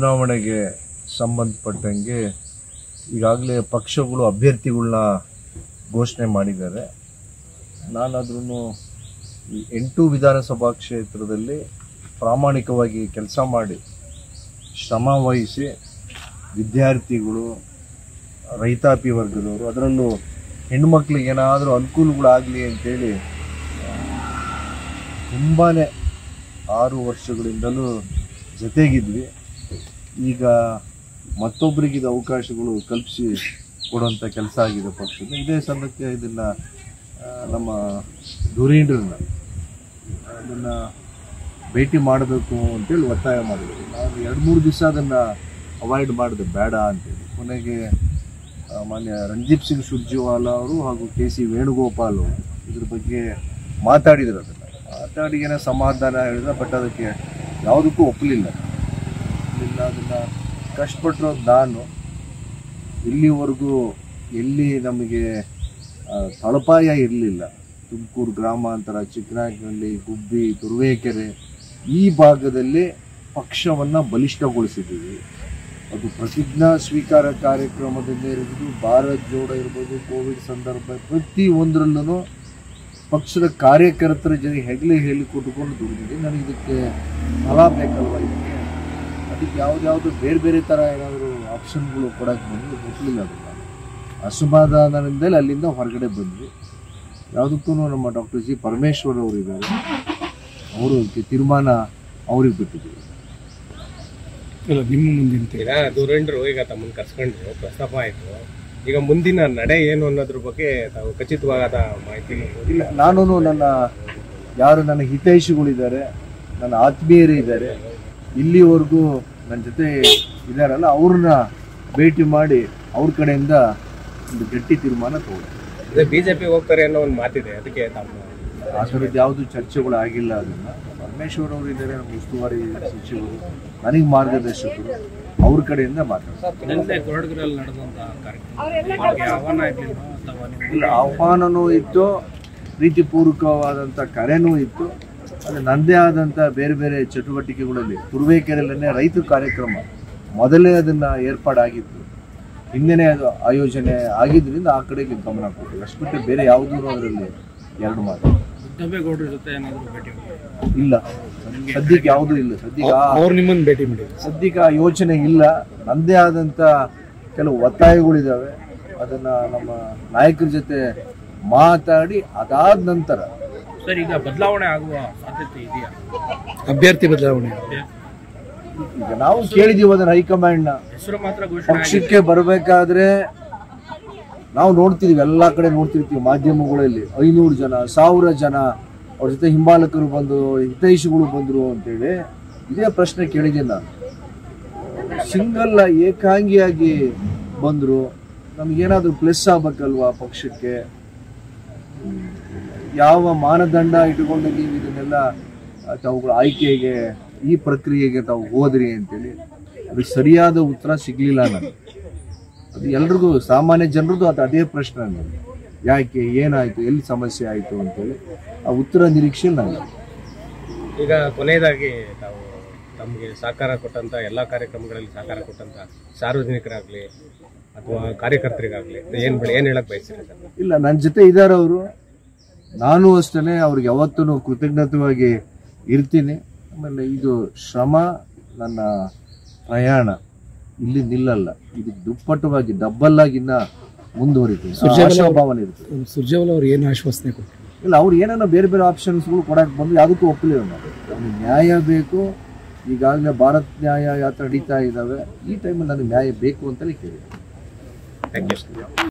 ಚುನಾವಣೆಗೆ ಸಂಬಂಧಪಟ್ಟಂಗೆ ಈಗಾಗಲೇ ಪಕ್ಷಗಳು ಅಭ್ಯರ್ಥಿಗಳನ್ನ ಘೋಷಣೆ ಮಾಡಿದ್ದಾರೆ. ನಾನಾದ್ರೂ ಈ 8 ವಿಧಾನಸಭಾ ಕ್ಷೇತ್ರದಲ್ಲಿ ಪ್ರಾಮಾಣಿಕವಾಗಿ ಕೆಲಸ ಮಾಡಿ ಶ್ರಮ ವಹಿಸಿ ವಿದ್ಯಾರ್ಥಿಗಳು, ರೈತಾಪಿ ವರ್ಗದವರು, ಅದರಲ್ಲೂ ಹೆಣ್ಮಕ್ಳಿಗೆ ಏನಾದರೂ ಅನುಕೂಲಗಳಾಗಲಿ ಅಂತೇಳಿ ತುಂಬಾ 6 ವರ್ಷಗಳಿಂದಲೂ ಜೊತೆಗಿದ್ವಿ. ಈಗ ಮತ್ತೊಬ್ಬರಿಗೆ ಇದು ಅವಕಾಶಗಳು ಕಲ್ಪಿಸಿ ಕೊಡುವಂಥ ಕೆಲಸ ಆಗಿದೆ ಪಕ್ಷದ. ಇದೇ ಸಂದರ್ಭಕ್ಕೆ ಇದನ್ನು ನಮ್ಮ ಧುರೀಣರನ್ನ ಅದನ್ನು ಭೇಟಿ ಮಾಡಬೇಕು ಅಂತೇಳಿ ಒತ್ತಾಯ ಮಾಡಿದ್ವಿ. ನಾನು 2-3 ದಿವಸ ಅದನ್ನು ಅವಾಯ್ಡ್ ಮಾಡಿದೆ, ಬೇಡ ಅಂತೇಳಿ. ಕೊನೆಗೆ ಮಾನ್ಯ ರಣದೀಪ್ ಸಿಂಗ್ ಸುರ್ಜೇವಾಲಾ ಅವರು ಹಾಗೂ ಕೆ.ಸಿ. ವೇಣುಗೋಪಾಲ್ ಅವರು ಇದ್ರ ಬಗ್ಗೆ ಮಾತಾಡಿದ್ರು. ಮಾತಾಡಿ ಏನೋ ಸಮಾಧಾನ ಹೇಳಿದ್ರೆ, ಬಟ್ ಅದಕ್ಕೆ ಯಾವುದಕ್ಕೂ ಒಪ್ಪಲಿಲ್ಲ. ಅದನ್ನು ಕಷ್ಟಪಟ್ಟಿರೋದು ನಾನು. ಇಲ್ಲಿವರೆಗೂ ಎಲ್ಲಿ ನಮಗೆ ತಳಪಾಯ ಇರಲಿಲ್ಲ. ತುಮಕೂರು ಗ್ರಾಮಾಂತರ, ಚಿಕ್ಕನಾಯಕನಹಳ್ಳಿ, ಗುಬ್ಬಿ, ತುರುವೇಕೆರೆ ಈ ಭಾಗದಲ್ಲಿ ಪಕ್ಷವನ್ನು ಬಲಿಷ್ಠಗೊಳಿಸಿದ್ದೀವಿ. ಅದು ಪ್ರತಿಜ್ಞಾ ಸ್ವೀಕಾರ ಕಾರ್ಯಕ್ರಮದಿಂದ ಇರ್ಬೋದು, ಭಾರತ್ ಜೋಡೋ ಇರ್ಬೋದು, ಕೋವಿಡ್ ಸಂದರ್ಭ, ಪ್ರತಿಯೊಂದರಲ್ಲೂ ಪಕ್ಷದ ಕಾರ್ಯಕರ್ತರ ಜೊತೆ ಹೆಗಲೆ ಹೇಳಿ ಕೊಟ್ಟುಕೊಂಡು ದುಡಿದಿದ್ದೀನಿ. ನನಗೆ ಇದಕ್ಕೆ ಫಲ ಬೇಕಲ್ವ, ಅದಕ್ಕೆ ಯಾವುದ್ಯಾವುದು ಬೇರೆ ಬೇರೆ ಥರ ಏನಾದರೂ ಆಪ್ಷನ್ಗಳು ಕೊಡೋಕ್ಕೆ ಬಂದು ಗೊತ್ತಿಲ್ಲ. ಅದನ್ನು ಅಸಮಾಧಾನದಿಂದಲೇ ಅಲ್ಲಿಂದ ಹೊರಗಡೆ ಬಂದ್ವಿ. ಯಾವುದಕ್ಕೂ ನಮ್ಮ ಡಾಕ್ಟರ್ ಜಿ ಪರಮೇಶ್ವರ್ ಅವರು ಇದ್ದಾರೆ, ಅವರು ತೀರ್ಮಾನ ಅವ್ರಿಗೆ ಬಿಟ್ಟಿದ್ದೀವಿ. ಇಲ್ಲ, ನಿಮ್ಮ ಮುಂದಿನ ಧುರೀಣರು ಈಗ ತಮ್ಮನ್ನು ಕರ್ಸ್ಕೊಂಡ್ರು, ಪ್ರಸ್ತಾಪ ಆಯಿತು. ಈಗ ಮುಂದಿನ ನಡೆ ಏನು ಅನ್ನೋದ್ರ ಬಗ್ಗೆ ತಾವು ಖಚಿತವಾದ ಮಾಹಿತಿ ಇಲ್ಲ. ನಾನು ನನ್ನ ಹಿತೈಷಿಗಳಿದ್ದಾರೆ, ನನ್ನ ಆತ್ಮೀಯರು ಇದ್ದಾರೆ, ಇಲ್ಲಿವರೆಗೂ ನನ್ನ ಜೊತೆ ಇದ್ದಾರಲ್ಲ, ಅವ್ರನ್ನ ಭೇಟಿ ಮಾಡಿ ಅವ್ರ ಕಡೆಯಿಂದ ಒಂದು ಗಟ್ಟಿ ತೀರ್ಮಾನ ತಗೊಂಡು ಅದೇ ಬಿಜೆಪಿ ಹೋಗ್ತಾರೆ ಅನ್ನೋ ಒಂದು ಮಾತಿದೆ. ಅದಕ್ಕೆ ಆ ಥರದ್ದು ಯಾವುದು ಚರ್ಚೆಗಳು ಆಗಿಲ್ಲ. ಅದನ್ನು ಪರಮೇಶ್ವರ್ ಅವರು ಇದ್ದಾರೆ, ನಮ್ಮ ಉಸ್ತುವಾರಿ ಸಚಿವರು, ನನಗೆ ಮಾರ್ಗದರ್ಶಕರು, ಅವ್ರ ಕಡೆಯಿಂದ ಮಾತಾಡ್ತಾರೆ. ಇಲ್ಲ, ಆಹ್ವಾನನೂ ಇತ್ತು, ಪ್ರೀತಿಪೂರ್ವಕವಾದಂಥ ಕರೆನೂ ಇತ್ತು. ಅದು ನನ್ನದೇ ಆದಂಥ ಬೇರೆ ಬೇರೆ ಚಟುವಟಿಕೆಗಳಲ್ಲಿ ತುರುವೇಕೆರೆಯಲ್ಲೇ ರೈತ ಕಾರ್ಯಕ್ರಮ ಮೊದಲೇ ಅದನ್ನು ಏರ್ಪಾಡಾಗಿತ್ತು. ಹಿಂದೆನೇ ಅದು ಆಯೋಜನೆ ಆಗಿದ್ದರಿಂದ ಆ ಕಡೆಗೆ ಗಮನ ಕೊಟ್ಟಿಲ್ಲ. ಅಷ್ಟು ಬಿಟ್ಟು ಬೇರೆ ಯಾವುದೂ ಅದರಲ್ಲಿ ಎರಡು ಮಾತು ಇಲ್ಲ. ಸದ್ಯಕ್ಕೆ ಯಾವುದೂ ಇಲ್ಲ. ಸದ್ಯಕ್ಕೆ ಆ ಯೋಚನೆ ಇಲ್ಲ. ನನ್ನದೇ ಆದಂಥ ಕೆಲವು ಒತ್ತಾಯಗಳಿದ್ದಾವೆ. ಅದನ್ನು ನಮ್ಮ ನಾಯಕರ ಜೊತೆ ಮಾತಾಡಿ ಅದಾದ ನಂತರ ಸರ್ ಈಗ ಬದಲಾವಣೆ ಆಗುವ ಸಾಧ್ಯತೆ ಇದೆಯಾ? ಅಭ್ಯರ್ಥಿ ಬದಲಾವಣೆ ಈಗ ನಾವು ಕೇಳಿದೀವಿ ಅದನ್ನ ಹೈಕಮಾಂಡ್ನ. ಪಕ್ಷಕ್ಕೆ ಬರಬೇಕಾದ್ರೆ ನಾವು ನೋಡ್ತಿದೀವಿ, ಎಲ್ಲ ಕಡೆ ನೋಡ್ತಿರ್ತೀವಿ ಮಾಧ್ಯಮಗಳಲ್ಲಿ 500 ಜನ 1000 ಜನ ಅವ್ರ ಜೊತೆ ಹಿಂಬಾಲಕರು ಬಂದು, ಹಿತೈಷಿಗಳು ಬಂದರು ಅಂತೇಳಿ ಇದೇ ಪ್ರಶ್ನೆ ಕೇಳಿದ್ದೀನಿ ನಾನು. ಸಿಂಗಲ್ ಏಕಾಂಗಿಯಾಗಿ ಬಂದರು, ನಮಗೇನಾದರೂ ಪ್ಲಸ್ ಆಗ್ಬೇಕಲ್ವಾ ಪಕ್ಷಕ್ಕೆ? ಯಾವ ಮಾನದಂಡ ಇಟ್ಟುಕೊಂಡು ನೀವು ಇದನ್ನೆಲ್ಲ ತಾವುಗಳ ಆಯ್ಕೆಗೆ, ಈ ಪ್ರಕ್ರಿಯೆಗೆ ತಾವು ಹೋದ್ರಿ ಅಂತೇಳಿ ಅದಕ್ಕೆ ಸರಿಯಾದ ಉತ್ತರ ಸಿಗಲಿಲ್ಲ ನನಗೆ. ಅದು ಎಲ್ರಿಗೂ, ಸಾಮಾನ್ಯ ಜನರದ್ದು ಅದು ಅದೇ ಪ್ರಶ್ನೆ ನನಗೆ, ಯಾಕೆ, ಏನಾಯಿತು, ಎಲ್ಲಿ ಸಮಸ್ಯೆ ಆಯಿತು ಅಂತೇಳಿ ಆ ಉತ್ತರ ನಿರೀಕ್ಷೆ ನನಗೆ. ಈಗ ಕೊನೆಯದಾಗಿ ತಾವು ತಮಗೆ ಸಹಕಾರ ಕೊಟ್ಟಂಥ ಎಲ್ಲ ಕಾರ್ಯಕ್ರಮಗಳಲ್ಲಿ ಸಹಕಾರ ಕೊಟ್ಟಂಥ ಸಾರ್ವಜನಿಕರಾಗಲಿ ಅಥವಾ ಕಾರ್ಯಕರ್ತರಿಗಾಗಲಿ ಏನು ಹೇಳಕ್ಕೆ ಬಯಸ್ತೀರಿ ಸರ್? ಇಲ್ಲ, ನನ್ನ ಜೊತೆ ಇದ್ದಾರೆ ಅವರು, ನಾನು ಅಷ್ಟೇ ಅವ್ರಿಗೆ ಯಾವತ್ತೂ ಕೃತಜ್ಞತವಾಗಿ ಇರ್ತೀನಿ. ಆಮೇಲೆ ಇದು ಶ್ರಮ, ನನ್ನ ಪ್ರಯಾಣ ಇಲ್ಲಿ ನಿಲ್ಲಲ್ಲ, ಇದು ದುಪ್ಪಟ್ಟವಾಗಿ ಡಬ್ಬಲ್ ಆಗಿ ಇನ್ನ ಮುಂದುವರಿತೀನಿ. ಭಾವನೆ ಇರ್ತದೆ. ಸುರ್ಜೇವಾಲಾ ಅವರು ಏನು ಆಶ್ವಾಸನೆ ಕೊಟ್ಟರು? ಇಲ್ಲ, ಅವ್ರು ಏನೇನೋ ಬೇರೆ ಬೇರೆ ಆಪ್ಷನ್ಸ್ಗಳು ಕೊಡಕ್ಕೆ ಬಂದು ಯಾವುದಕ್ಕೂ ಒಪ್ಪಲಿಲ್ಲ. ನನಗೆ ನ್ಯಾಯ ಬೇಕು. ಈಗಾಗಲೇ ಭಾರತ್ ನ್ಯಾಯ ಯಾತ್ರೆ ನಡೀತಾ ಇದ್ದಾವೆ. ಈ ಟೈಮಲ್ಲಿ ನನಗೆ ನ್ಯಾಯ ಬೇಕು ಅಂತಲೇ ಕೇಳಿದೆ. Thank you.